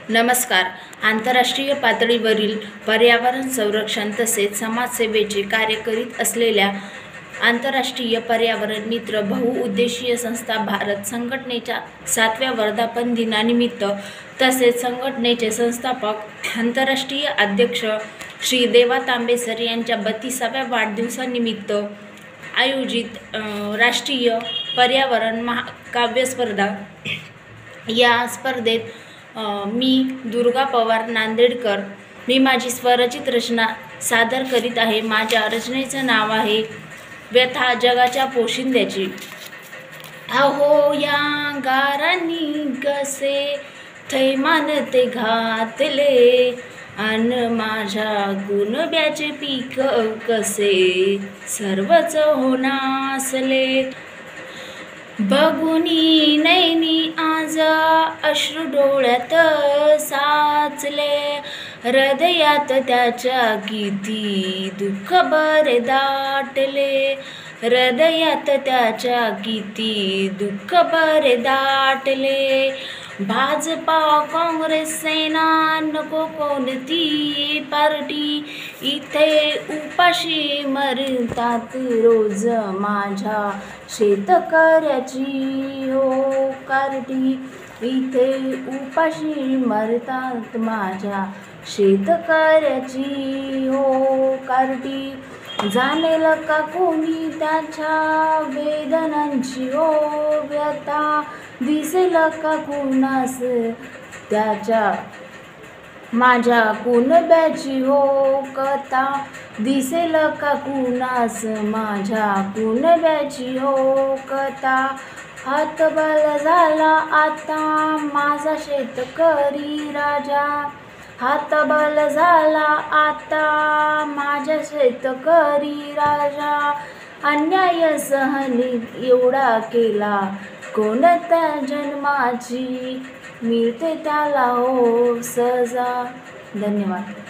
नमस्कार. आंतरराष्ट्रीय पातळीवरील पर्यावरण संरक्षण तसेच समाजसेवेचे कार्य करीत असलेल्या आंतरराष्ट्रीय पर्यावरण मित्र बहुउद्देशीय संस्था भारत संघटनेच्या 7व्या वर्धापन दिनानिमित्त तसेच संघटनेचे संस्थापक आंतरराष्ट्रीय अध्यक्ष श्री देवा तांबेसर यांच्या 32व्या वाढदिवसानिमित्त आयोजित राष्ट्रीय पर्यावरण महाकाव्य स्पर्धा या स्पर्धेत मी दुर्गा पवार नांदेडकर मी माझी स्वरचित रचना सादर करीत आहे। माझ्या रचनेचं नाव आहे व्यथा जगाच्या पोशिंद्याची। अहो या गारांनी कसे थैमान ते घातले अन माझ्या गुणब्याचे पीक कसे सर्वच होनासले। बघुनी नैनी आज अश्रू डोळ्यात साचले हृदयात त्याच्या किती दुःख बरे दाटले हृदयात त्याच्या किती दुःख बरे दाटले। भाजपा काँग्रेस सेना नको कोणती पार्टी इथे उपाशी मरतात रोज माझ्या शेतकऱ्याची हो कार्टी इथे उपाशी मरतात माझ्या शेतकऱ्याची हो कार्टी। जाणेल का कोणी त्याच्या वेदनांची हो व्यथा दिसेल का कुणास त्याच्या माझ्या कुणब्याची हो कथा दिसेल का कुणास माझ्या कुणब्याची हो कथा। हातबल झाला आता माझा शेतकरी राजा हातबल झाला आता माझ्या शेतकरी राजा। अन्याय सहन एवढा केला कोणत्या जन्माची मिळते त्याला हो सजा। धन्यवाद।